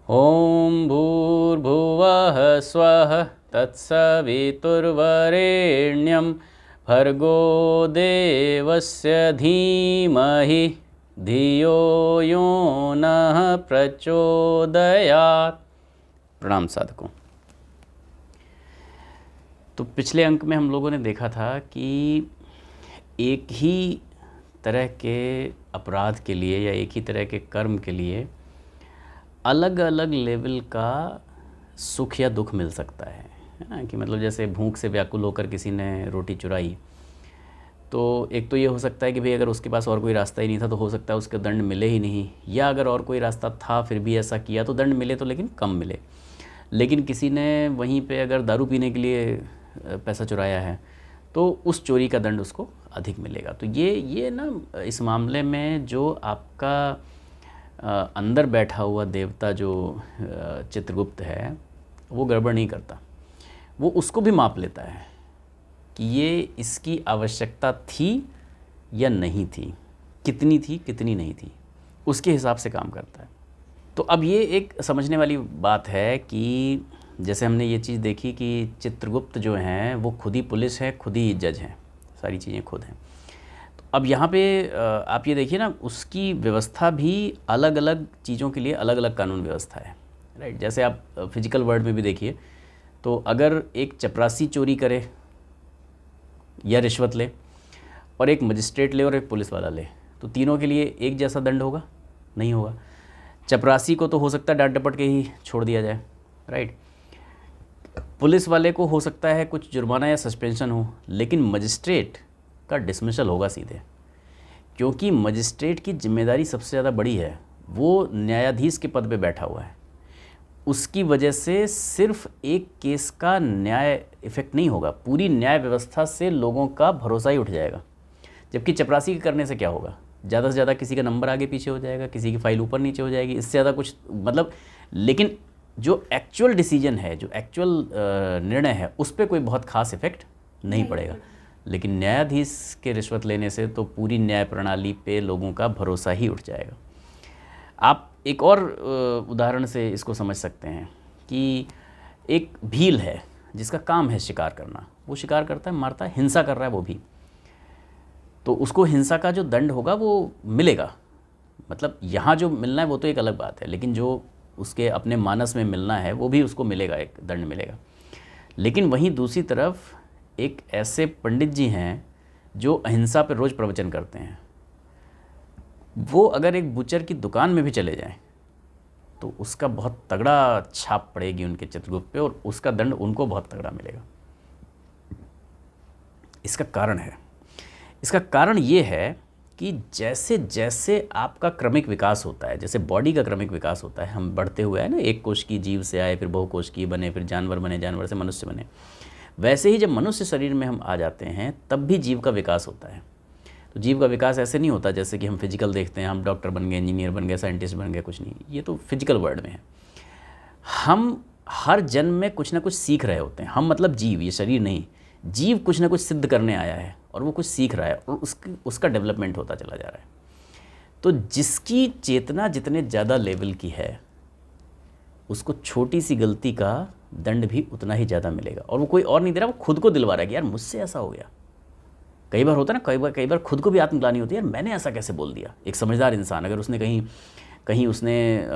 ॐ भूर्भुवः स्वः तत्सवितुर्वरेण्यं भर्गो देवस्य धीमहि धियो यो नः प्रचोदयात्। प्रणाम साधकों। तो पिछले अंक में हम लोगों ने देखा था कि एक ही तरह के अपराध के लिए या एक ही तरह के कर्म के लिए अलग अलग लेवल का सुख या दुख मिल सकता है ना। कि मतलब जैसे भूख से व्याकुल होकर किसी ने रोटी चुराई, तो एक तो ये हो सकता है कि भाई अगर उसके पास और कोई रास्ता ही नहीं था तो हो सकता है उसके दंड मिले ही नहीं, या अगर और कोई रास्ता था फिर भी ऐसा किया तो दंड मिले तो लेकिन कम मिले। लेकिन किसी ने वहीं पे अगर दारू पीने के लिए पैसा चुराया है तो उस चोरी का दंड उसको अधिक मिलेगा। तो ये ना इस मामले में जो आपका अंदर बैठा हुआ देवता जो चित्रगुप्त है वो गड़बड़ नहीं करता, वो उसको भी माप लेता है कि ये इसकी आवश्यकता थी या नहीं थी, कितनी थी कितनी नहीं थी, उसके हिसाब से काम करता है। तो अब ये एक समझने वाली बात है कि जैसे हमने ये चीज़ देखी कि चित्रगुप्त जो हैं वो खुद ही पुलिस है, खुद ही जज हैं, सारी चीज़ें खुद हैं। तो अब यहाँ पे आप ये देखिए ना, उसकी व्यवस्था भी अलग अलग चीज़ों के लिए अलग अलग कानून व्यवस्था है, राइट। जैसे आप फिजिकल वर्ल्ड में भी देखिए, तो अगर एक चपरासी चोरी करे या रिश्वत ले और एक मजिस्ट्रेट ले और एक पुलिस वाला ले, तो तीनों के लिए एक जैसा दंड होगा? नहीं होगा। चपरासी को तो हो सकता है डांट डपट के ही छोड़ दिया जाए, राइट। पुलिस वाले को हो सकता है कुछ जुर्माना या सस्पेंशन हो, लेकिन मजिस्ट्रेट का डिसमिसल होगा सीधे, क्योंकि मजिस्ट्रेट की जिम्मेदारी सबसे ज़्यादा बड़ी है। वो न्यायाधीश के पद पे बैठा हुआ है, उसकी वजह से सिर्फ एक केस का न्याय इफेक्ट नहीं होगा, पूरी न्याय व्यवस्था से लोगों का भरोसा ही उठ जाएगा। जबकि चपरासी के करने से क्या होगा? ज़्यादा से ज़्यादा किसी का नंबर आगे पीछे हो जाएगा, किसी की फाइल ऊपर नीचे हो जाएगी, इससे ज़्यादा कुछ मतलब। लेकिन जो एक्चुअल डिसीजन है, जो एक्चुअल निर्णय है, उस पर कोई बहुत खास इफेक्ट नहीं पड़ेगा। लेकिन न्यायाधीश के रिश्वत लेने से तो पूरी न्याय प्रणाली पे लोगों का भरोसा ही उठ जाएगा। आप एक और उदाहरण से इसको समझ सकते हैं कि एक भील है जिसका काम है शिकार करना, वो शिकार करता है, मारता है, हिंसा कर रहा है वो भी, तो उसको हिंसा का जो दंड होगा वो मिलेगा। मतलब यहाँ जो मिलना है वो तो एक अलग बात है, लेकिन जो उसके अपने मानस में मिलना है वो भी उसको मिलेगा, एक दंड मिलेगा। लेकिन वहीं दूसरी तरफ एक ऐसे पंडित जी हैं जो अहिंसा पर रोज़ प्रवचन करते हैं, वो अगर एक बुचर की दुकान में भी चले जाएं तो उसका बहुत तगड़ा छाप पड़ेगी उनके चित्रगुप्त पे, और उसका दंड उनको बहुत तगड़ा मिलेगा। इसका कारण ये है कि जैसे जैसे आपका क्रमिक विकास होता है, जैसे बॉडी का क्रमिक विकास होता है, हम बढ़ते हुए आए ना, एक कोश की जीव से आए, फिर बहुकोश की बने, फिर जानवर बने, जानवर से मनुष्य बने, वैसे ही जब मनुष्य शरीर में हम आ जाते हैं तब भी जीव का विकास होता है। तो जीव का विकास ऐसे नहीं होता जैसे कि हम फिजिकल देखते हैं, हम डॉक्टर बन गए, इंजीनियर बन गए, साइंटिस्ट बन गए, कुछ नहीं। ये तो फिजिकल वर्ल्ड में है। हम हर जन्म में कुछ ना कुछ सीख रहे होते हैं। हम मतलब जीव, ये शरीर नहीं। जीव कुछ ना कुछ सिद्ध करने आया है और वो कुछ सीख रहा है और उसका डेवलपमेंट होता चला जा रहा है। तो जिसकी चेतना जितने ज़्यादा लेवल की है, उसको छोटी सी गलती का दंड भी उतना ही ज़्यादा मिलेगा। और वो कोई और नहीं दे रहा, वो खुद को दिलवा रहा है कि यार मुझसे ऐसा हो गया। कई बार होता है ना, कई बार खुद को भी आत्मग्लानि होती है, यार मैंने ऐसा कैसे बोल दिया। एक समझदार इंसान अगर उसने कहीं उसने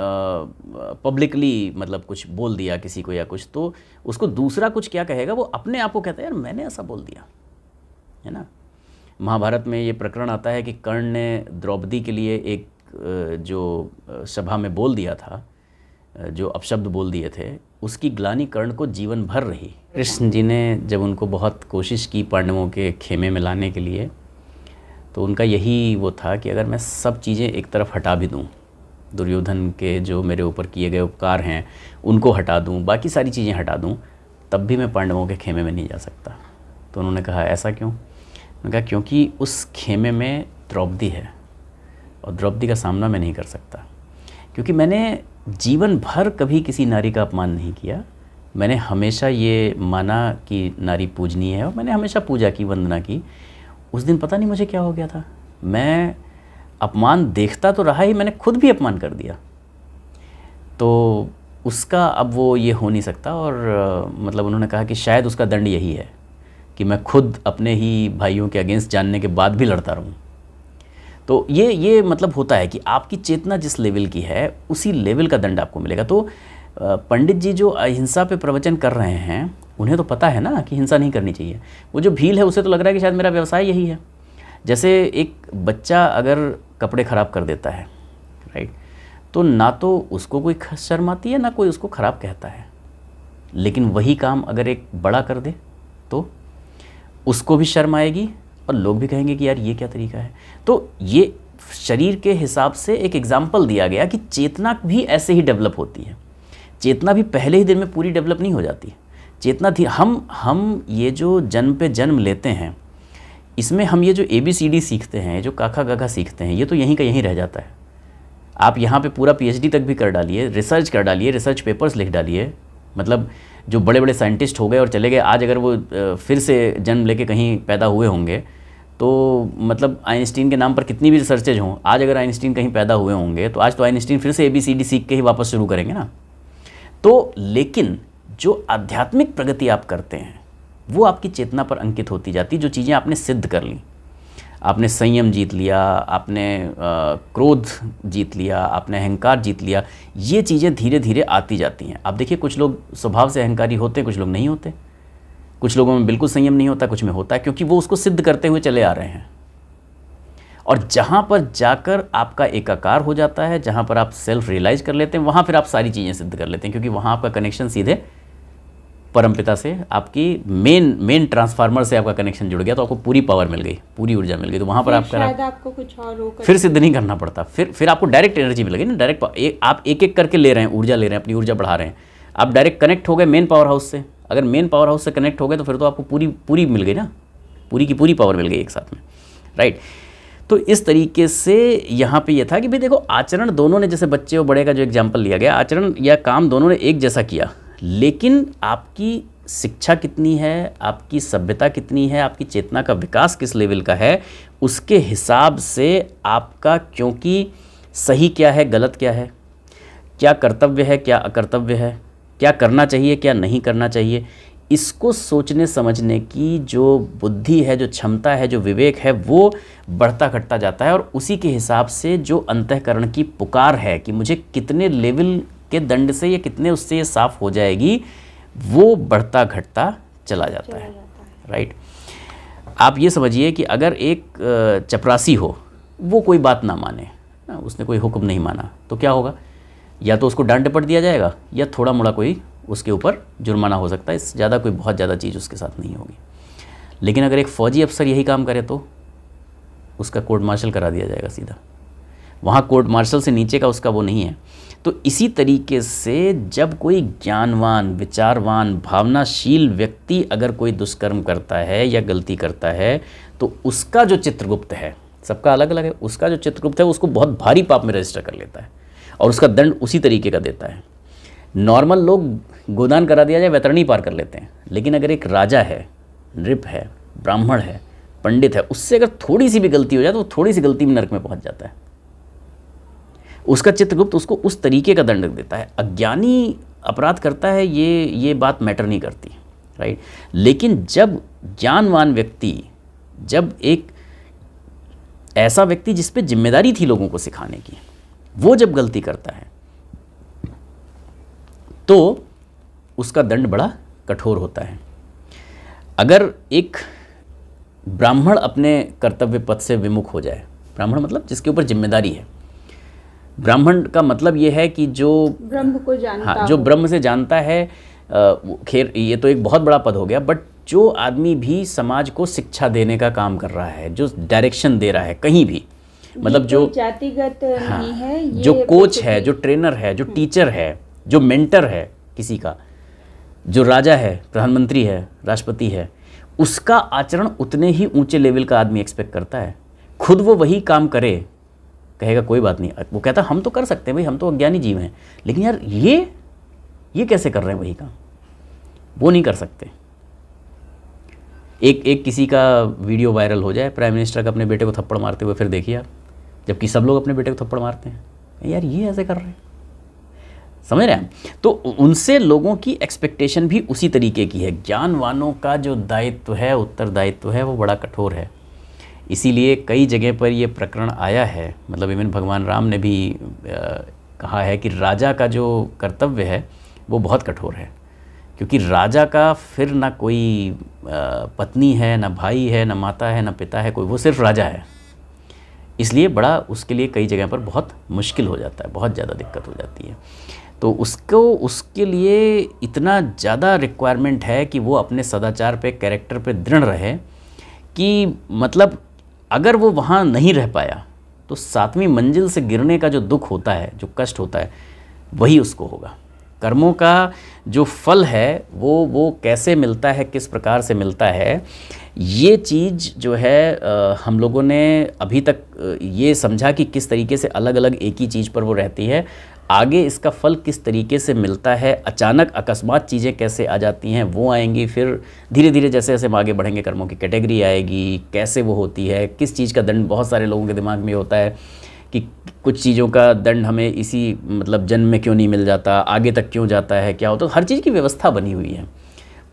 पब्लिकली मतलब कुछ बोल दिया किसी को या कुछ, तो उसको दूसरा कुछ क्या कहेगा, वो अपने आप को कहता है यार मैंने ऐसा बोल दिया, है ना। महाभारत में ये प्रकरण आता है कि कर्ण ने द्रौपदी के लिए एक जो सभा में बोल दिया था, जो अपशब्द बोल दिए थे, उसकी ग्लानि कर्ण को जीवन भर रही। कृष्ण जी ने जब उनको बहुत कोशिश की पांडवों के खेमे में लाने के लिए, तो उनका यही वो था कि अगर मैं सब चीज़ें एक तरफ हटा भी दूँ, दुर्योधन के जो मेरे ऊपर किए गए उपकार हैं उनको हटा दूँ, बाकी सारी चीज़ें हटा दूँ, तब भी मैं पांडवों के खेमे में नहीं जा सकता। तो उन्होंने कहा ऐसा क्यों? उन्होंने कहा क्योंकि उस खेमे में द्रौपदी है और द्रौपदी का सामना मैं नहीं कर सकता, क्योंकि मैंने जीवन भर कभी किसी नारी का अपमान नहीं किया। मैंने हमेशा ये माना कि नारी पूजनीय है और मैंने हमेशा पूजा की, वंदना की। उस दिन पता नहीं मुझे क्या हो गया था, मैं अपमान देखता तो रहा ही, मैंने खुद भी अपमान कर दिया। तो उसका अब वो ये हो नहीं सकता। और मतलब उन्होंने कहा कि शायद उसका दंड यही है कि मैं खुद अपने ही भाइयों के अगेंस्ट जानने के बाद भी लड़ता रहूं। तो ये मतलब होता है कि आपकी चेतना जिस लेवल की है उसी लेवल का दंड आपको मिलेगा। तो पंडित जी जो अहिंसा पे प्रवचन कर रहे हैं उन्हें तो पता है ना कि हिंसा नहीं करनी चाहिए। वो जो भील है उसे तो लग रहा है कि शायद मेरा व्यवसाय यही है। जैसे एक बच्चा अगर कपड़े ख़राब कर देता है, राइट, तो ना तो उसको कोई शर्म आती है ना कोई उसको ख़राब कहता है। लेकिन वही काम अगर एक बड़ा कर दे तो उसको भी शर्म आएगी और लोग भी कहेंगे कि यार ये क्या तरीका है। तो ये शरीर के हिसाब से एक एग्जाम्पल दिया गया कि चेतना भी ऐसे ही डेवलप होती है। चेतना भी पहले ही दिन में पूरी डेवलप नहीं हो जाती। चेतना थी हम ये जो जन्म पे जन्म लेते हैं इसमें हम ये जो ABCD सीखते हैं, जो काखा गाघा सीखते हैं, ये तो यहीं का यहीं रह जाता है। आप यहाँ पे पूरा PhD तक भी कर डालिए, रिसर्च कर डालिए, रिसर्च पेपर्स लिख डालिए, मतलब जो बड़े बड़े साइंटिस्ट हो गए और चले गए, आज अगर वो फिर से जन्म लेके कहीं पैदा हुए होंगे तो मतलब आइंस्टीन के नाम पर कितनी भी रिसर्चेज हों, आज अगर आइंस्टीन कहीं पैदा हुए होंगे तो आज तो आइंस्टीन फिर से ABCD सीख के ही वापस शुरू करेंगे ना। तो लेकिन जो आध्यात्मिक प्रगति आप करते हैं वो आपकी चेतना पर अंकित होती जाती। जो चीज़ें आपने सिद्ध कर ली, आपने संयम जीत लिया, आपने क्रोध जीत लिया, आपने अहंकार जीत लिया, ये चीज़ें धीरे धीरे आती जाती हैं। आप देखिए कुछ लोग स्वभाव से अहंकारी होते हैं, कुछ लोग नहीं होते। कुछ लोगों में बिल्कुल संयम नहीं होता, कुछ में होता है, क्योंकि वो उसको सिद्ध करते हुए चले आ रहे हैं। और जहाँ पर जाकर आपका एकाकार हो जाता है, जहाँ पर आप सेल्फ रियलाइज कर लेते हैं, वहाँ फिर आप सारी चीज़ें सिद्ध कर लेते हैं, क्योंकि वहाँ आपका कनेक्शन सीधे परमपिता से, आपकी मेन ट्रांसफार्मर से आपका कनेक्शन जुड़ गया, तो आपको पूरी पावर मिल गई, पूरी ऊर्जा मिल गई। तो वहाँ पर आपको कुछ और फिर सिद्ध नहीं करना पड़ता, फिर आपको डायरेक्ट एनर्जी मिल गई ना। डायरेक्ट आप एक एक करके ले रहे हैं, ऊर्जा ले रहे हैं, अपनी ऊर्जा बढ़ा रहे हैं। आप डायरेक्ट कनेक्ट हो गए मेन पावर हाउस से। अगर मेन पावर हाउस से कनेक्ट हो गए तो फिर तो आपको पूरी मिल गई ना, पूरी की पूरी पावर मिल गई एक साथ में, राइट। तो इस तरीके से यहाँ पे ये था कि भाई देखो, आचरण दोनों ने, जैसे बच्चे और बड़े का जो एग्जाम्पल लिया गया, आचरण या काम दोनों ने एक जैसा किया, लेकिन आपकी शिक्षा कितनी है, आपकी सभ्यता कितनी है, आपकी चेतना का विकास किस लेवल का है, उसके हिसाब से आपका, क्योंकि सही क्या है, गलत क्या है, क्या कर्तव्य है, क्या अकर्तव्य है, क्या करना चाहिए, क्या नहीं करना चाहिए, इसको सोचने समझने की जो बुद्धि है, जो क्षमता है, जो विवेक है, वो बढ़ता घटता जाता है। और उसी के हिसाब से जो अंतःकरण की पुकार है कि मुझे कितने लेवल के दंड से या कितने उससे ये साफ हो जाएगी, वो बढ़ता घटता चला जाता है, राइट। आप ये समझिए कि अगर एक चपरासी हो, वो कोई बात ना माने, उसने कोई हुक्म नहीं माना, तो क्या होगा, या तो उसको डांट डपट दिया जाएगा या थोड़ा मोड़ा कोई उसके ऊपर जुर्माना हो सकता है। इससे ज़्यादा कोई बहुत ज़्यादा चीज़ उसके साथ नहीं होगी। लेकिन अगर एक फ़ौजी अफसर यही काम करे तो उसका कोर्ट मार्शल करा दिया जाएगा सीधा। वहाँ कोर्ट मार्शल से नीचे का उसका वो नहीं है। तो इसी तरीके से जब कोई ज्ञानवान, विचारवान, भावनाशील व्यक्ति अगर कोई दुष्कर्म करता है या गलती करता है, तो उसका जो चित्रगुप्त है, सबका अलग अलग है, उसका जो चित्रगुप्त है उसको बहुत भारी पाप में रजिस्टर कर लेता है और उसका दंड उसी तरीके का देता है। नॉर्मल लोग गोदान करा दिया जाए, वैतरणी पार कर लेते हैं, लेकिन अगर एक राजा है, नृप है, ब्राह्मण है, पंडित है, उससे अगर थोड़ी सी भी गलती हो जाए तो वो थोड़ी सी गलती में नरक में पहुंच जाता है। उसका चित्रगुप्त उसको उस तरीके का दंड देता है। अज्ञानी अपराध करता है, ये बात मैटर नहीं करती, राइट। लेकिन जब ज्ञानवान व्यक्ति, जब एक ऐसा व्यक्ति जिस पे जिम्मेदारी थी लोगों को सिखाने की, वो जब गलती करता है तो उसका दंड बड़ा कठोर होता है। अगर एक ब्राह्मण अपने कर्तव्य पथ से विमुख हो जाए, ब्राह्मण मतलब जिसके ऊपर जिम्मेदारी है, ब्राह्मण का मतलब ये है कि जो ब्रह्म को जानता, हाँ, जो ब्रह्म से जानता है, खैर ये तो एक बहुत बड़ा पद हो गया, बट जो आदमी भी समाज को शिक्षा देने का काम कर रहा है, जो डायरेक्शन दे रहा है कहीं भी, मतलब जो जातिगत नहीं है, जो कोच है, जो ट्रेनर है, जो टीचर है, जो मेंटर है किसी का, जो राजा है, प्रधानमंत्री है, राष्ट्रपति है, उसका आचरण उतने ही ऊंचे लेवल का आदमी एक्सपेक्ट करता है। खुद वो वही काम करे, कहेगा कोई बात नहीं, वो कहता हम तो कर सकते हैं भाई, हम तो अज्ञानी जीव हैं, लेकिन यार ये कैसे कर रहे हैं वही काम, वो नहीं कर सकते। एक किसी का वीडियो वायरल हो जाए, प्राइम मिनिस्टर का अपने बेटे को थप्पड़ मारते हुए, फिर देखिए आप, जबकि सब लोग अपने बेटे को थप्पड़ मारते हैं, यार ये ऐसे कर रहे हैं। समझ रहे हैं? तो उनसे लोगों की एक्सपेक्टेशन भी उसी तरीके की है। ज्ञानवानों का जो दायित्व है, उत्तरदायित्व है, वो बड़ा कठोर है। इसीलिए कई जगह पर ये प्रकरण आया है, मतलब इवन भगवान राम ने भी कहा है कि राजा का जो कर्तव्य है वो बहुत कठोर है, क्योंकि राजा का फिर ना कोई पत्नी है, ना भाई है, ना माता है, ना पिता है कोई, वो सिर्फ राजा है। इसलिए बड़ा उसके लिए कई जगह पर बहुत मुश्किल हो जाता है, बहुत ज़्यादा दिक्कत हो जाती है। तो उसके लिए इतना ज़्यादा रिक्वायरमेंट है कि वो अपने सदाचार पे, कैरेक्टर पे दृढ़ रहे, कि मतलब अगर वो वहाँ नहीं रह पाया तो 7वीं मंजिल से गिरने का जो दुख होता है, जो कष्ट होता है, वही उसको होगा। कर्मों का जो फल है वो कैसे मिलता है, किस प्रकार से मिलता है, ये चीज़ जो है हम लोगों ने अभी तक ये समझा कि किस तरीके से अलग अलग एक ही चीज़ पर वो रहती है। आगे इसका फल किस तरीके से मिलता है, अचानक अकस्मात चीज़ें कैसे आ जाती हैं, वो आएंगी। फिर धीरे धीरे जैसे जैसे हम आगे बढ़ेंगे, कर्मों की कैटेगरी आएगी, कैसे वो होती है, किस चीज़ का दंड। बहुत सारे लोगों के दिमाग में होता है कि कुछ चीज़ों का दंड हमें इसी मतलब जन्म में क्यों नहीं मिल जाता, आगे तक क्यों जाता है, क्या होता है। हर चीज़ की व्यवस्था बनी हुई है।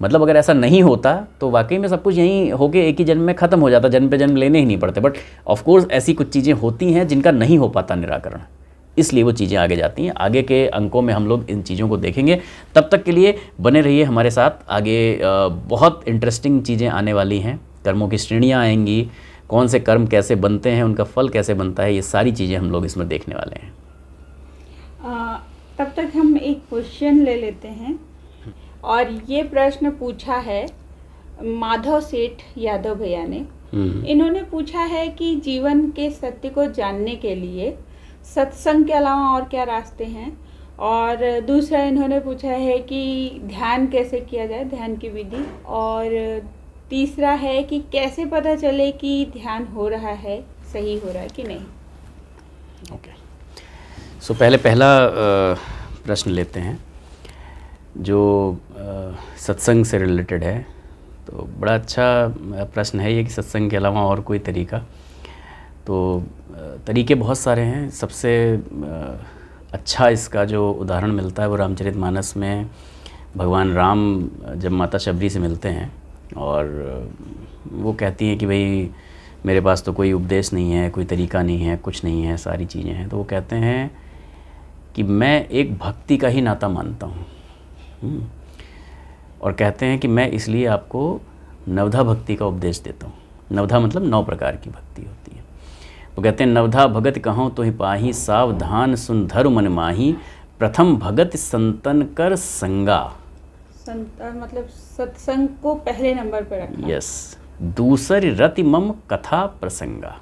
मतलब अगर ऐसा नहीं होता तो वाकई में सब कुछ यहीं होके एक ही जन्म में ख़त्म हो जाता, जन्म पे जन्म लेने ही नहीं पड़ते। बट ऑफ कोर्स ऐसी कुछ चीज़ें होती हैं जिनका नहीं हो पाता निराकरण, इसलिए वो चीज़ें आगे जाती हैं। आगे के अंकों में हम लोग इन चीज़ों को देखेंगे। तब तक के लिए बने रहिए हमारे साथ। आगे बहुत इंटरेस्टिंग चीज़ें आने वाली हैं। कर्मों की श्रेणियाँ आएंगी, कौन से कर्म कैसे बनते हैं, उनका फल कैसे बनता है, ये सारी चीज़ें हम लोग इसमें देखने वाले हैं। तब तक हम एक क्वेश्चन ले लेते हैं, और ये प्रश्न पूछा है माधव सेठ यादव भैया ने। इन्होंने पूछा है कि जीवन के सत्य को जानने के लिए सत्संग के अलावा और क्या रास्ते हैं, और दूसरा इन्होंने पूछा है कि ध्यान कैसे किया जाए, ध्यान की विधि, और तीसरा है कि कैसे पता चले कि ध्यान हो रहा है, सही हो रहा है कि नहीं। ओके, सो पहला प्रश्न लेते हैं जो सत्संग से रिलेटेड है। तो बड़ा अच्छा प्रश्न है ये कि सत्संग के अलावा और कोई तरीका। तो तरीके बहुत सारे हैं। सबसे अच्छा इसका जो उदाहरण मिलता है वो रामचरितमानस में भगवान राम जब माता शबरी से मिलते हैं और वो कहती हैं कि भाई मेरे पास तो कोई उपदेश नहीं है, कोई तरीका नहीं है, कुछ नहीं है, सारी चीज़ें हैं। तो वो कहते हैं कि मैं एक भक्ति का ही नाता मानता हूँ, और कहते हैं कि मैं इसलिए आपको नवधा भक्ति का उपदेश देता हूँ। नवधा मतलब 9 प्रकार की भक्ति होती है। वो कहते हैं नवधा भगत कहूँ तो ही पाही, सावधान सुन धरु मन माही, प्रथम भगत संतन कर संगा। मतलब सत्संग को पहले नंबर पर रखा। यस। दूसरी रति मम कथा प्रसंगा।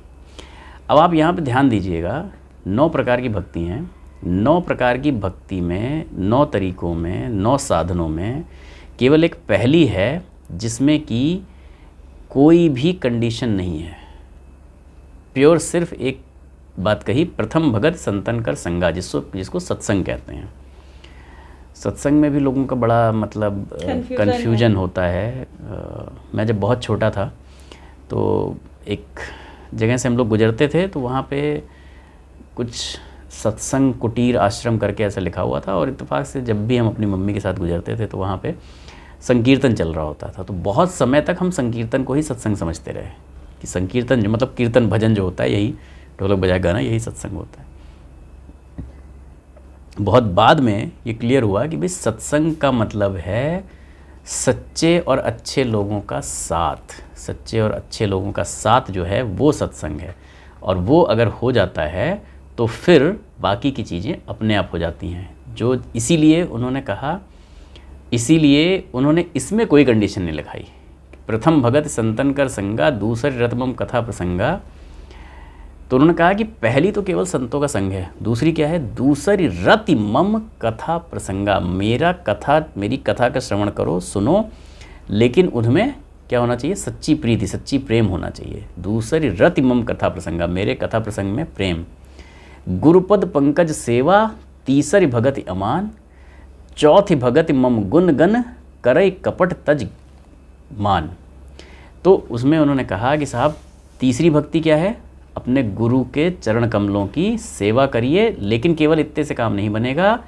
अब आप यहाँ पे ध्यान दीजिएगा, 9 प्रकार की भक्ति हैं। 9 प्रकार की भक्ति में, 9 तरीकों में, 9 साधनों में केवल एक पहली है जिसमें कि कोई भी कंडीशन नहीं है। प्योर सिर्फ एक बात कही, प्रथम भगत संतन कर संगा, जिसको सत्संग कहते हैं। सत्संग में भी लोगों का बड़ा मतलब कन्फ्यूजन होता है। मैं जब बहुत छोटा था तो एक जगह से हम लोग गुजरते थे, तो वहाँ पे कुछ सत्संग कुटीर आश्रम करके ऐसा लिखा हुआ था, और इत्तेफाक से जब भी हम अपनी मम्मी के साथ गुजरते थे तो वहाँ पे संकीर्तन चल रहा होता था। तो बहुत समय तक हम संकीर्तन को ही सत्संग समझते रहे कि संकीर्तन जो मतलब कीर्तन भजन जो होता है, यही ढोलक बजा गाना, यही सत्संग होता है। बहुत बाद में ये क्लियर हुआ कि भाई सत्संग का मतलब है सच्चे और अच्छे लोगों का साथ। सच्चे और अच्छे लोगों का साथ जो है वो सत्संग है, और वो अगर हो जाता है तो फिर बाकी की चीज़ें अपने आप हो जाती हैं। जो इसीलिए उन्होंने कहा, इसीलिए उन्होंने इसमें कोई कंडीशन नहीं लिखाई। प्रथम भगत संतन कर संगा, दूसरी रतमम कथा प्रसंगा। तो उन्होंने कहा कि पहली तो केवल संतों का संग है, दूसरी क्या है, दूसरी रति मम कथा प्रसंगा। मेरी कथा का श्रवण करो, सुनो, लेकिन उनमें क्या होना चाहिए, सच्ची प्रीति, सच्ची प्रेम होना चाहिए। दूसरी रति मम कथा प्रसंगा, मेरे कथा प्रसंग में प्रेम। गुरुपद पंकज सेवा, तीसरी भगति अमान, चौथी भगति मम गुण गन, करई कपट तज मान। तो उसमें उन्होंने कहा कि साहब तीसरी भक्ति क्या है, अपने गुरु के चरण कमलों की सेवा करिए, लेकिन केवल इतने से काम नहीं बनेगा,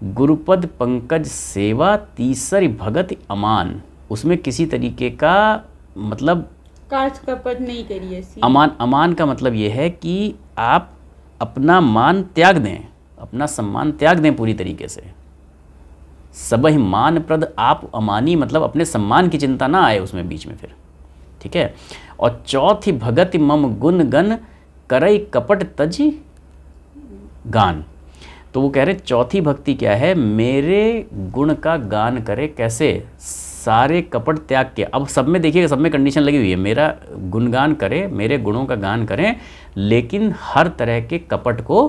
गुरुपद पंकज सेवा तीसरी भगत अमान, उसमें किसी तरीके का मतलब काज कपट नहीं करिए। अमान का मतलब ये है कि आप अपना मान त्याग दें, अपना सम्मान त्याग दें पूरी तरीके से। सबहि मान प्रद आप अमानी, मतलब अपने सम्मान की चिंता ना आए उसमें बीच में फिर, ठीक है। और चौथी भगति मम गुण गन करई कपट तज गान, तो वो कह रहे चौथी भक्ति क्या है, मेरे गुण का गान करे, कैसे, सारे कपट त्याग के। अब सब में देखिएगा, सब में कंडीशन लगी हुई है, मेरा गुणगान करे, मेरे गुणों का गान करें, लेकिन हर तरह के कपट को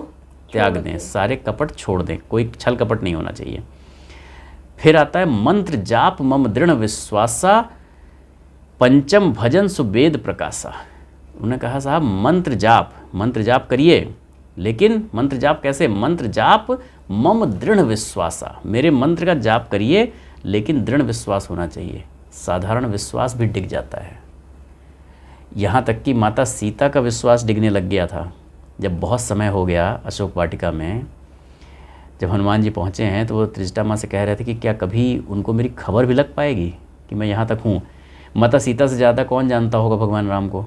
त्याग दें, सारे कपट छोड़ दें, कोई छल कपट नहीं होना चाहिए। फिर आता है मंत्र जाप मम दृढ़ विश्वासा पंचम भजन सुवेद प्रकाशा। उन्होंने कहा साहब मंत्र जाप करिए, लेकिन मंत्र जाप कैसे, मंत्र जाप मम दृढ़ विश्वासा, मेरे मंत्र का जाप करिए, लेकिन दृढ़ विश्वास होना चाहिए, साधारण विश्वास भी डिग जाता है। यहाँ तक कि माता सीता का विश्वास डिगने लग गया था जब बहुत समय हो गया अशोक वाटिका में, जब हनुमान जी पहुँचे हैं तो वो त्रिजटा माँ से कह रहे थे कि क्या कभी उनको मेरी खबर भी लग पाएगी कि मैं यहाँ तक हूँ। माता सीता से ज़्यादा कौन जानता होगा भगवान राम को,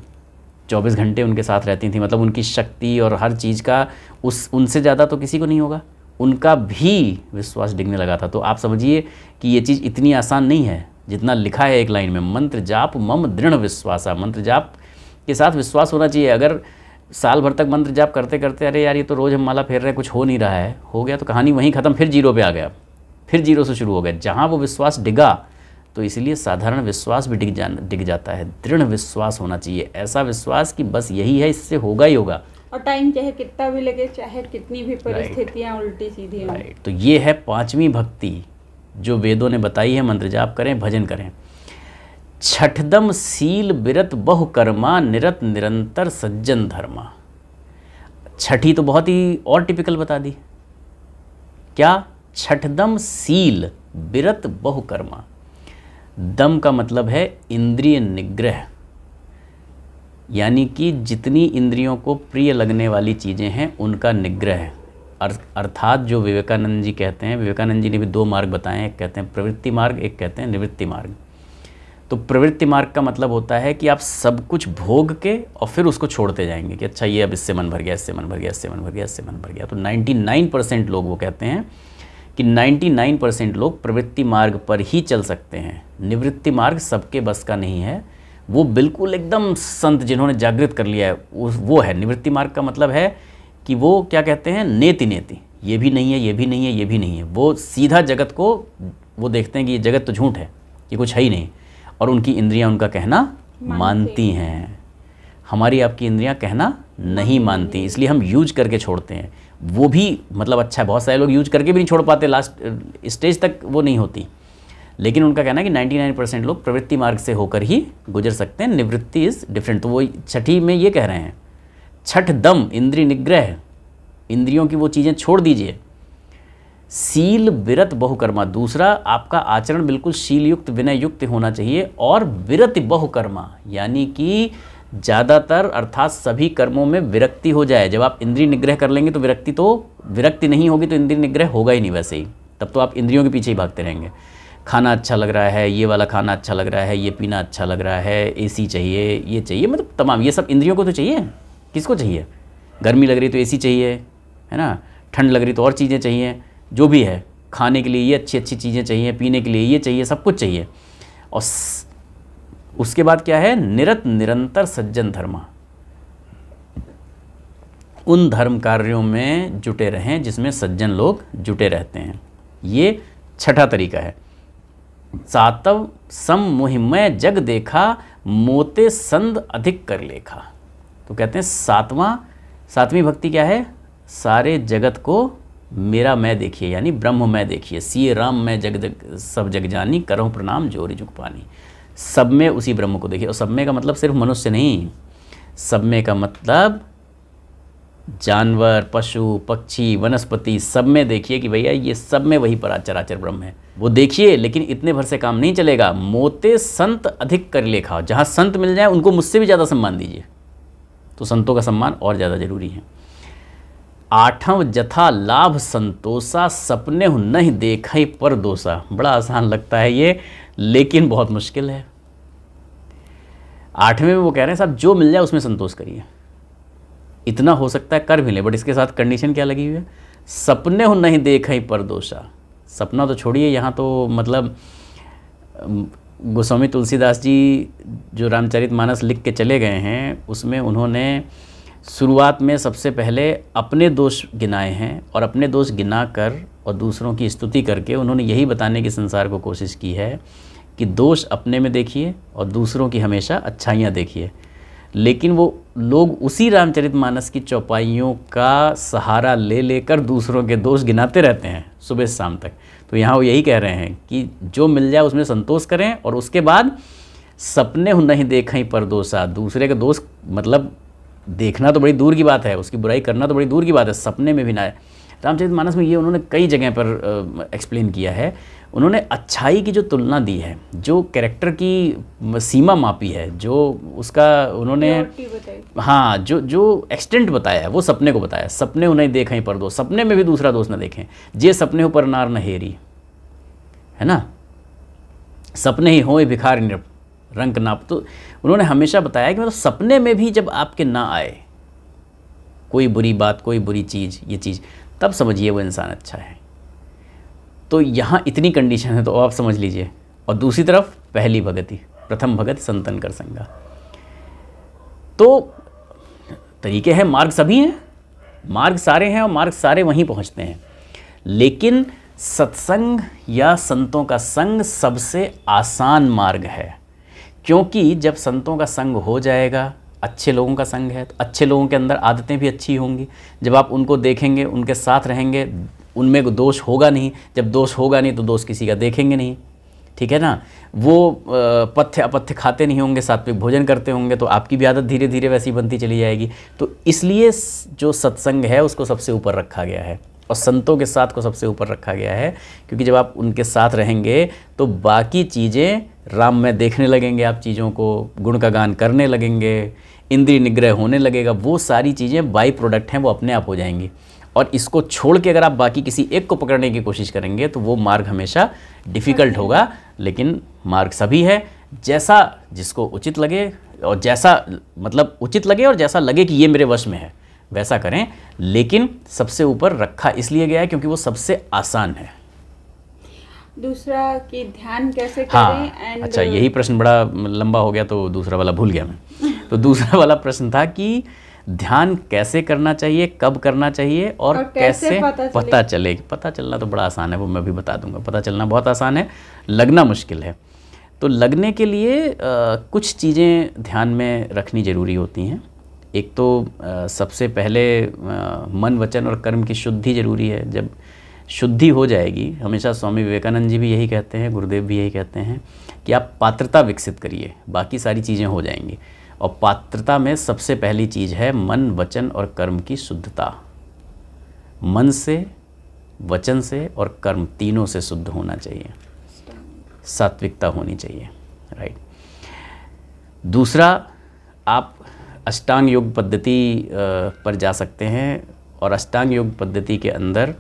24 घंटे उनके साथ रहती थी, मतलब उनकी शक्ति और हर चीज़ का उनसे ज़्यादा तो किसी को नहीं होगा, उनका भी विश्वास डिगने लगा था। तो आप समझिए कि ये चीज़ इतनी आसान नहीं है जितना लिखा है एक लाइन में, मंत्र जाप मम दृढ़ विश्वासा, मंत्र जाप के साथ विश्वास होना चाहिए। अगर साल भर तक मंत्र जाप करते करते अरे यार ये तो रोज़ हम माला फेर रहे हैं, कुछ हो नहीं रहा है, हो गया तो कहानी वहीं ख़त्म, फिर जीरो पे आ गया, फिर जीरो से शुरू हो गया। जहाँ वो विश्वास डिगा, तो इसलिए साधारण विश्वास भी डिग जाता है, दृढ़ विश्वास होना चाहिए, ऐसा विश्वास कि बस यही है, इससे होगा ही होगा, और टाइम चाहे कितना भी लगे, चाहे कितनी भी परिस्थितियाँ उल्टी सीधी हों। तो ये है पांचवी भक्ति जो वेदों ने बताई है, मंत्र जाप करें, भजन करें। छठदम सील बिरत बहु कर्मा निरत निरंतर सज्जन धर्मा। छठी तो बहुत ही और टिपिकल बता दी, क्या, छठदम सील बिरत बहु कर्मा। दम का मतलब है इंद्रिय निग्रह, यानी कि जितनी इंद्रियों को प्रिय लगने वाली चीज़ें हैं उनका निग्रह, अर्थात जो विवेकानंद जी कहते हैं, विवेकानंद जी ने भी 2 मार्ग बताए हैं, एक कहते हैं प्रवृत्ति मार्ग, एक कहते हैं निवृत्ति मार्ग। तो प्रवृत्ति मार्ग का मतलब होता है कि आप सब कुछ भोग के और फिर उसको छोड़ते जाएंगे कि अच्छा ये अब इससे मन भर गया, इससे मन भर गया, इससे मन भर गया, इससे मन भर गया। तो 99% लोग वो कहते हैं कि 99% लोग प्रवृत्ति मार्ग पर ही चल सकते हैं, निवृत्ति मार्ग सबके बस का नहीं है। वो बिल्कुल एकदम संत जिन्होंने जागृत कर लिया है वो है। निवृत्ति मार्ग का मतलब है कि वो क्या कहते हैं, नेति नेति, ये भी नहीं है, ये भी नहीं है, ये भी नहीं है। वो सीधा जगत को वो देखते हैं कि ये जगत तो झूठ है, ये कुछ है ही नहीं, और उनकी इंद्रियां उनका कहना मानती हैं। हमारी आपकी इंद्रियां कहना नहीं मानती, इसलिए हम यूज करके छोड़ते हैं। वो भी मतलब अच्छा है, बहुत सारे लोग यूज करके भी नहीं छोड़ पाते, लास्ट स्टेज तक वो नहीं होती, लेकिन उनका कहना है कि 99% लोग प्रवृत्ति मार्ग से होकर ही गुजर सकते हैं, निवृत्ति इज़ डिफरेंट। तो वो छठी में ये कह रहे हैं, छठ दम इंद्रिय निग्रह, इंद्रियों की वो चीज़ें छोड़ दीजिए। सील विरत बहुकर्मा, दूसरा आपका आचरण बिल्कुल शील युक्त विनय युक्त होना चाहिए, और विरत बहुकर्मा यानी कि ज़्यादातर अर्थात सभी कर्मों में विरक्ति हो जाए। जब आप इंद्रिय निग्रह कर लेंगे तो विरक्ति नहीं होगी, तो इंद्रिय निग्रह होगा ही नहीं वैसे ही, तब तो आप इंद्रियों के पीछे ही भागते रहेंगे। खाना अच्छा लग रहा है, ये वाला खाना अच्छा लग रहा है, ये पीना अच्छा लग रहा है, एसी चाहिए, ये चाहिए, मतलब तमाम ये सब इंद्रियों को तो चाहिए। किसको चाहिए, गर्मी लग रही तो एसी चाहिए, है ना, ठंड लग रही तो और चीज़ें चाहिए, जो भी है, खाने के लिए ये अच्छी अच्छी चीज़ें चाहिए, पीने के लिए ये चाहिए, सब कुछ चाहिए। और उसके बाद क्या है, निरत निरंतर सज्जन धर्मा, उन धर्म कार्यों में जुटे रहें जिसमें सज्जन लोग जुटे रहते हैं। ये छठा तरीका है। सातव सम मुहिमय जग देखा मोते संद अधिक कर लेखा। तो कहते हैं सातवीं भक्ति क्या है, सारे जगत को मेरा मैं देखिए, यानी ब्रह्म मैं देखिए। सिए राम मैं जग सब जग जानी, करहूँ प्रणाम जोरी जुग पानी। सब में उसी ब्रह्म को देखिए। और सब में का मतलब सिर्फ मनुष्य नहीं, सब में का मतलब जानवर, पशु, पक्षी, वनस्पति, सब में देखिए कि भैया ये सब में वही चराचर ब्रह्म है, वो देखिए। लेकिन इतने भर से काम नहीं चलेगा, मोते संत अधिक कर लेखा। जहाँ संत मिल जाए उनको मुझसे भी ज़्यादा सम्मान दीजिए, तो संतों का सम्मान और ज़्यादा जरूरी है। आठव जथा लाभ संतोषा, सपने हु नहीं देखई पर दोषा। बड़ा आसान लगता है ये, लेकिन बहुत मुश्किल है। 8वें में वो कह रहे हैं साहब जो मिल जाए उसमें संतोष करिए, इतना हो सकता है कर भी ले, बट इसके साथ कंडीशन क्या लगी हुई है, सपने हु नहीं देखई पर दोषा। सपना तो छोड़िए, यहाँ तो मतलब गोस्वामी तुलसीदास जी जो रामचरितमानस लिख के चले गए हैं, उसमें उन्होंने शुरुआत में सबसे पहले अपने दोष गिनाए हैं, और अपने दोष गिना कर और दूसरों की स्तुति करके उन्होंने यही बताने की संसार को कोशिश की है कि दोष अपने में देखिए और दूसरों की हमेशा अच्छाइयाँ देखिए। लेकिन वो लोग उसी रामचरितमानस की चौपाइयों का सहारा ले लेकर दूसरों के दोष गिनाते रहते हैं सुबह से शाम तक। तो यहाँ वो यही कह रहे हैं कि जो मिल जाए उसमें संतोष करें, और उसके बाद सपने हु नहीं देखई पर दोषा। दूसरे के दोष मतलब देखना तो बड़ी दूर की बात है, उसकी बुराई करना तो बड़ी दूर की बात है, सपने में भी ना है। रामचरितमानस में ये उन्होंने कई जगह पर एक्सप्लेन किया है। उन्होंने अच्छाई की जो तुलना दी है, जो कैरेक्टर की सीमा मापी है, जो उसका उन्होंने हाँ जो एक्सटेंट बताया है, वो सपने को बताया। सपने उन्हें देखें पर दोष, सपने में भी दूसरा दोष न देखें। जे सपने हो पर नार न हेरी, है ना, सपने ही हो भिखार नृप रंग नाप। तो उन्होंने हमेशा बताया कि मतलब सपने में भी जब आपके ना आए कोई बुरी बात, कोई बुरी चीज़, ये चीज़, तब समझिए वो इंसान अच्छा है। तो यहाँ इतनी कंडीशन है, तो आप समझ लीजिए। और दूसरी तरफ पहली भगति, प्रथम भगत संतन कर संगा। तो तरीके हैं, मार्ग सभी हैं, मार्ग सारे हैं, और मार्ग सारे वहीं पहुँचते हैं। लेकिन सत्संग या संतों का संग सबसे आसान मार्ग है, क्योंकि जब संतों का संग हो जाएगा, अच्छे लोगों का संग है, तो अच्छे लोगों के अंदर आदतें भी अच्छी होंगी। जब आप उनको देखेंगे, उनके साथ रहेंगे, उनमें दोष होगा नहीं। जब दोष होगा नहीं तो दोष किसी का देखेंगे नहीं, ठीक है ना। वो पथ्य अपथ्य खाते नहीं होंगे, सात्विक भोजन करते होंगे, तो आपकी भी आदत धीरे धीरे वैसी बनती चली जाएगी। तो इसलिए जो सत्संग है उसको सबसे ऊपर रखा गया है, और संतों के साथ को सबसे ऊपर रखा गया है। क्योंकि जब आप उनके साथ रहेंगे तो बाकी चीज़ें राम में देखने लगेंगे, आप चीज़ों को गुण का गान करने लगेंगे, इंद्रिय निग्रह होने लगेगा। वो सारी चीज़ें बाई प्रोडक्ट हैं, वो अपने आप हो जाएंगी। और इसको छोड़ के अगर आप बाकी किसी एक को पकड़ने की कोशिश करेंगे तो वो मार्ग हमेशा डिफ़िकल्ट होगा। लेकिन मार्ग सभी है, जैसा जिसको उचित लगे, और जैसा मतलब उचित लगे और जैसा लगे कि ये मेरे वश में है वैसा करें। लेकिन सबसे ऊपर रखा इसलिए गया है क्योंकि वो सबसे आसान है। दूसरा कि ध्यान कैसे करें। हाँ, अच्छा, यही प्रश्न बड़ा लंबा हो गया तो दूसरा वाला भूल गया मैं। तो दूसरा वाला प्रश्न था कि ध्यान कैसे करना चाहिए, कब करना चाहिए, और कैसे पता चले। पता चलना तो बड़ा आसान है, वो मैं भी बता दूंगा। पता चलना बहुत आसान है, लगना मुश्किल है। तो लगने के लिए कुछ चीज़ें ध्यान में रखनी ज़रूरी होती हैं। एक तो सबसे पहले मन, वचन और कर्म की शुद्धि ज़रूरी है। जब शुद्धि हो जाएगी, हमेशा स्वामी विवेकानंद जी भी यही कहते हैं, गुरुदेव भी यही कहते हैं कि आप पात्रता विकसित करिए, बाकी सारी चीज़ें हो जाएंगी। और पात्रता में सबसे पहली चीज़ है मन, वचन और कर्म की शुद्धता। मन से, वचन से और कर्म तीनों से शुद्ध होना चाहिए, सात्विकता होनी चाहिए, राइट। दूसरा, आप अष्टांग योग पद्धति पर जा सकते हैं, और अष्टांग योग पद्धति के अंदर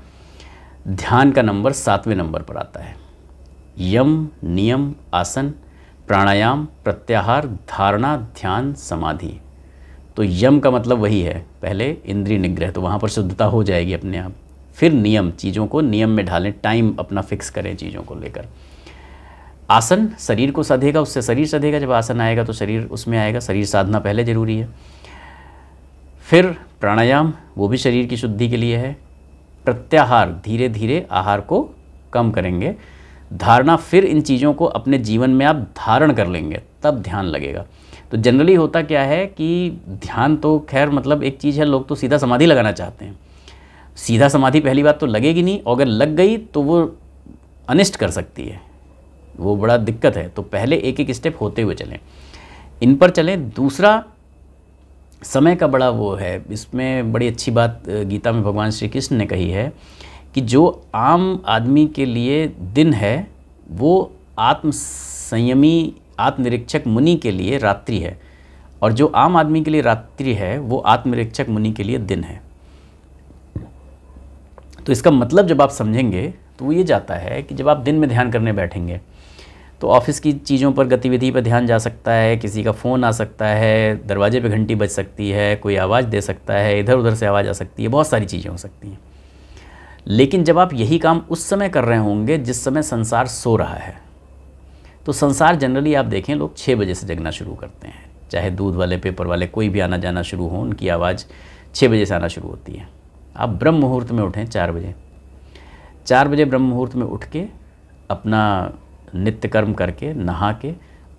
ध्यान का नंबर 7वें नंबर पर आता है। यम, नियम, आसन, प्राणायाम, प्रत्याहार, धारणा, ध्यान, समाधि। तो यम का मतलब वही है, पहले इंद्रिय निग्रह, तो वहाँ पर शुद्धता हो जाएगी अपने आप। फिर नियम, चीज़ों को नियम में ढालें, टाइम अपना फिक्स करें चीज़ों को लेकर। आसन शरीर को सधेगा, उससे शरीर सधेगा। जब आसन आएगा तो शरीर उसमें आएगा, शरीर साधना पहले ज़रूरी है। फिर प्राणायाम, वो भी शरीर की शुद्धि के लिए है। प्रत्याहार, धीरे धीरे आहार को कम करेंगे। धारणा, फिर इन चीज़ों को अपने जीवन में आप धारण कर लेंगे, तब ध्यान लगेगा। तो जनरली होता क्या है कि ध्यान तो खैर मतलब एक चीज़ है, लोग तो सीधा समाधि लगाना चाहते हैं। सीधा समाधि पहली बात तो लगेगी नहीं, और अगर लग गई तो वो अनिष्ट कर सकती है, वो बड़ा दिक्कत है। तो पहले एक एक स्टेप होते हुए चलें, इन पर चलें। दूसरा, समय का बड़ा वो है, इसमें बड़ी अच्छी बात गीता में भगवान श्री कृष्ण ने कही है कि जो आम आदमी के लिए दिन है वो आत्म संयमी आत्मनिरीक्षक मुनि के लिए रात्रि है, और जो आम आदमी के लिए रात्रि है वो आत्मनिरीक्षक मुनि के लिए दिन है। तो इसका मतलब जब आप समझेंगे तो वो ये जाता है कि जब आप दिन में ध्यान करने बैठेंगे तो ऑफिस की चीज़ों पर, गतिविधि पर ध्यान जा सकता है, किसी का फ़ोन आ सकता है, दरवाजे पे घंटी बज सकती है, कोई आवाज़ दे सकता है, इधर उधर से आवाज़ आ सकती है, बहुत सारी चीज़ें हो सकती हैं। लेकिन जब आप यही काम उस समय कर रहे होंगे जिस समय संसार सो रहा है, तो संसार जनरली आप देखें लोग 6 बजे से जगना शुरू करते हैं, चाहे दूध वाले, पेपर वाले, कोई भी आना जाना शुरू हो, उनकी आवाज़ 6 बजे से आना शुरू होती है। आप ब्रह्म मुहूर्त में उठें 4 बजे, 4 बजे ब्रह्म मुहूर्त में उठ के अपना नित्य कर्म करके नहा के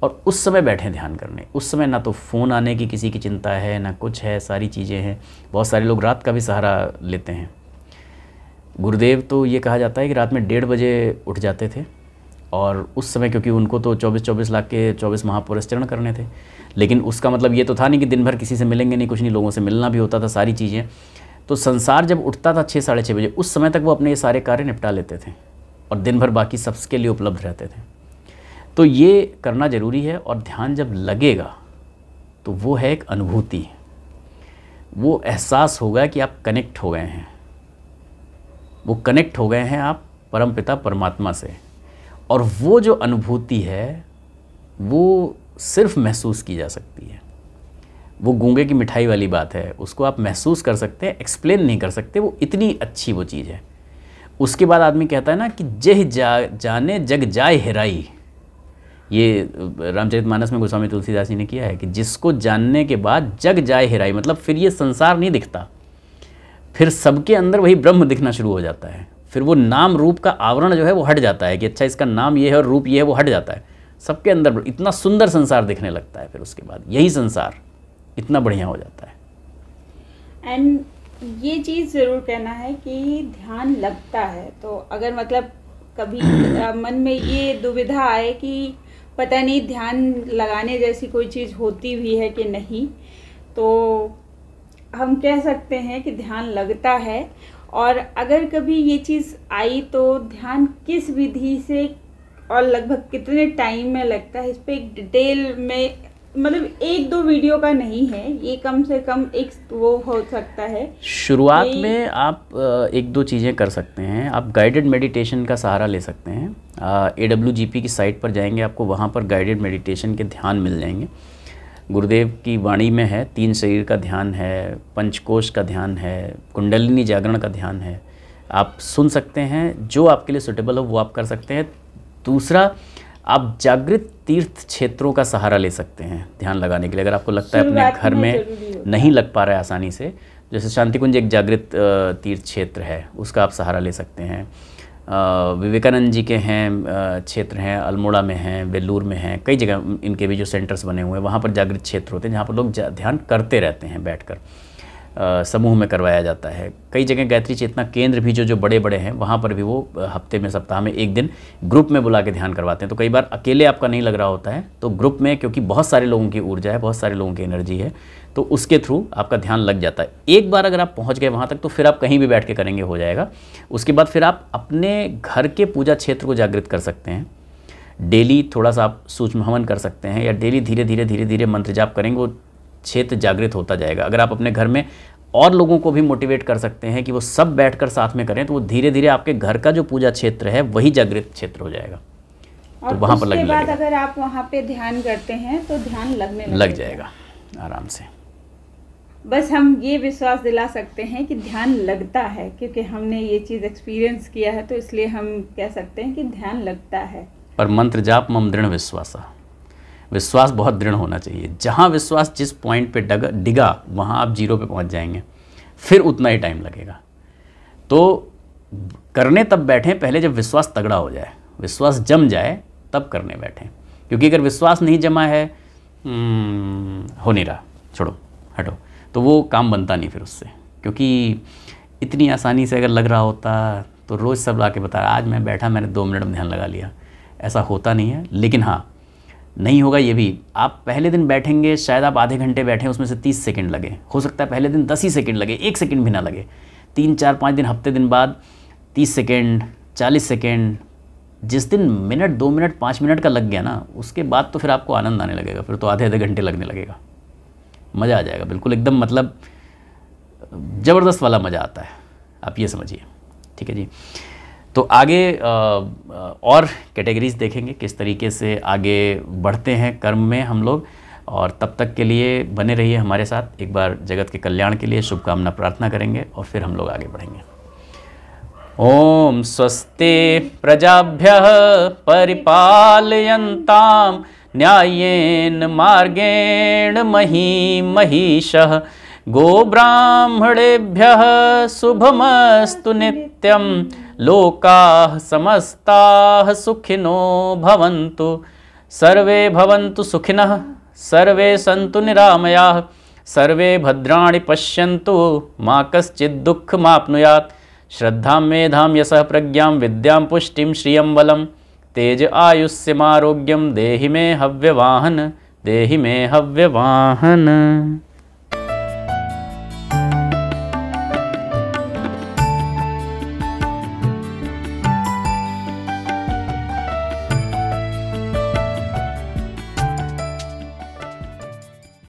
और उस समय बैठें ध्यान करने। उस समय ना तो फ़ोन आने की किसी की चिंता है, ना कुछ है, सारी चीज़ें हैं। बहुत सारे लोग रात का भी सहारा लेते हैं। गुरुदेव तो ये कहा जाता है कि रात में 1:30 बजे उठ जाते थे, और उस समय क्योंकि उनको तो 24-24 लाख के 24 महापुरुष चरण करने थे, लेकिन उसका मतलब ये तो था नहीं कि दिन भर किसी से मिलेंगे नहीं, कुछ नहीं, लोगों से मिलना भी होता था, सारी चीज़ें। तो संसार जब उठता था 6 साढ़े 6 बजे, उस समय तक वो अपने ये सारे कार्य निपटा लेते थे और दिन भर बाकी सबके लिए उपलब्ध रहते थे। तो ये करना ज़रूरी है। और ध्यान जब लगेगा तो वो है एक अनुभूति, वो एहसास होगा कि आप कनेक्ट हो गए हैं, वो कनेक्ट हो गए हैं आप परमपिता परमात्मा से। और वो जो अनुभूति है वो सिर्फ महसूस की जा सकती है। वो गूंगे की मिठाई वाली बात है, उसको आप महसूस कर सकते हैं, एक्सप्लेन नहीं कर सकते, वो इतनी अच्छी वो चीज़ है। उसके बाद आदमी कहता है ना कि जह जाने जग जाए हेराई, ये रामचरितमानस में गोस्वामी तुलसीदास जी ने किया है कि जिसको जानने के बाद जग जाए हेराई, मतलब फिर ये संसार नहीं दिखता, फिर सबके अंदर वही ब्रह्म दिखना शुरू हो जाता है। फिर वो नाम रूप का आवरण जो है वो हट जाता है कि अच्छा इसका नाम ये है और रूप ये है, वो हट जाता है। सबके अंदर इतना सुंदर संसार दिखने लगता है। फिर उसके बाद यही संसार इतना बढ़िया हो जाता है। एंड ये चीज़ ज़रूर कहना है कि ध्यान लगता है, तो अगर मतलब कभी मन में ये दुविधा आए कि पता नहीं ध्यान लगाने जैसी कोई चीज़ होती भी है कि नहीं, तो हम कह सकते हैं कि ध्यान लगता है। और अगर कभी ये चीज़ आई तो ध्यान किस विधि से और लगभग कितने टाइम में लगता है, इस पर एक डिटेल में, मतलब 1-2 वीडियो का नहीं है ये, कम से कम एक वो हो सकता है। शुरुआत में आप 1-2 चीज़ें कर सकते हैं। आप गाइडेड मेडिटेशन का सहारा ले सकते हैं। AWGP की साइट पर जाएंगे, आपको वहाँ पर गाइडेड मेडिटेशन के ध्यान मिल जाएंगे। गुरुदेव की वाणी में है, 3 शरीर का ध्यान है, पंचकोश का ध्यान है, कुंडलिनी जागरण का ध्यान है। आप सुन सकते हैं, जो आपके लिए सूटेबल हो वो आप कर सकते हैं। दूसरा, आप जागृत तीर्थ क्षेत्रों का सहारा ले सकते हैं ध्यान लगाने के लिए। अगर आपको लगता है अपने घर में नहीं लग पा रहा है आसानी से, जैसे शांति कुंज एक जागृत तीर्थ क्षेत्र है, उसका आप सहारा ले सकते हैं। विवेकानंद जी के हैं क्षेत्र हैं, अल्मोड़ा में हैं, वेल्लूर में हैं, कई जगह इनके भी जो सेंटर्स बने हुए हैं, वहाँ पर जागृत क्षेत्र होते हैं जहाँ पर लोग ध्यान करते रहते हैं बैठकर। समूह में करवाया जाता है। कई जगह गायत्री चेतना केंद्र भी जो बड़े बड़े हैं वहाँ पर भी वो हफ्ते में, सप्ताह में 1 दिन ग्रुप में बुला के ध्यान करवाते हैं। तो कई बार अकेले आपका नहीं लग रहा होता है, तो ग्रुप में, क्योंकि बहुत सारे लोगों की ऊर्जा है, बहुत सारे लोगों की एनर्जी है, तो उसके थ्रू आपका ध्यान लग जाता है। एक बार अगर आप पहुँच गए वहाँ तक तो फिर आप कहीं भी बैठ के करेंगे हो जाएगा। उसके बाद फिर आप अपने घर के पूजा क्षेत्र को जागृत कर सकते हैं। डेली थोड़ा सा आप सूक्ष्म हवन कर सकते हैं, या डेली धीरे धीरे मंत्र जाप करेंगे, वो क्षेत्र जागृत होता जाएगा। अगर आप अपने घर में और लोगों को भी मोटिवेट कर सकते हैं कि वो सब बैठकर साथ में करें, तो वो धीरे धीरे आपके घर का जो पूजा क्षेत्र है वही जागृत क्षेत्र हो जाएगा। तो वहाँ पर लगने लगेगा। अगर आप वहाँ पे ध्यान करते हैं तो ध्यान लग जाएगा आराम से। बस हम ये विश्वास दिला सकते हैं कि ध्यान लगता है, क्योंकि हमने ये चीज़ एक्सपीरियंस किया है, तो इसलिए हम कह सकते हैं कि ध्यान लगता है। पर मंत्र जाप मम दृढ़ विश्वासा, विश्वास बहुत दृढ़ होना चाहिए। जहाँ विश्वास जिस पॉइंट पे डिगा वहाँ आप 0 पे पहुँच जाएंगे, फिर उतना ही टाइम लगेगा। तो करने तब बैठें पहले जब विश्वास तगड़ा हो जाए, विश्वास जम जाए तब करने बैठें। क्योंकि अगर विश्वास नहीं जमा है, हो नहीं रहा, छोड़ो हटो, तो वो काम बनता नहीं फिर उससे। क्योंकि इतनी आसानी से अगर लग रहा होता तो रोज़ सब ला के बता, आज मैं बैठा, मैंने 2 मिनट में ध्यान लगा लिया, ऐसा होता नहीं है। लेकिन हाँ, नहीं होगा ये भी। आप पहले दिन बैठेंगे, शायद आप आधे घंटे बैठें, उसमें से 30 सेकंड लगे, हो सकता है पहले दिन 10 ही सेकंड लगे, 1 सेकंड भी ना लगे। 3, 4, 5 दिन, हफ्ते दिन बाद 30 सेकंड, 40 सेकंड, जिस दिन मिनट, 2 मिनट, 5 मिनट का लग गया ना, उसके बाद तो फिर आपको आनंद आने लगेगा। फिर तो आधे घंटे लगने लगेगा, मज़ा आ जाएगा बिल्कुल एकदम, मतलब ज़बरदस्त वाला मज़ा आता है, आप ये समझिए। ठीक है जी। तो आगे और कैटेगरीज देखेंगे किस तरीके से आगे बढ़ते हैं कर्म में हम लोग, और तब तक के लिए बने रहिए हमारे साथ। एक बार जगत के कल्याण के लिए शुभकामना प्रार्थना करेंगे और फिर हम लोग आगे बढ़ेंगे। ओम स्वस्ति प्रजाभ्यः परिपालयन्तां न्याय्येन मार्गेण महीं महिषः गोब्राह्मणेभ्यः शुभमस्तु नित्यं लोकाः समस्ताः सुखिनो भवन्तु सर्वे भवन्तु सुखिनः सर्वे सन्तु निरामयाः सर्वे भद्राणि पश्यन्तु मा कश्चित् दुःखमाप्नुयात् श्रद्धां मेधां यशः प्रज्ञां विद्यां पुष्टिं श्रियं बलं तेज आयुष्यमारोग्यं देहि मे हव्यवाहन देहि मे हव्यवाहन।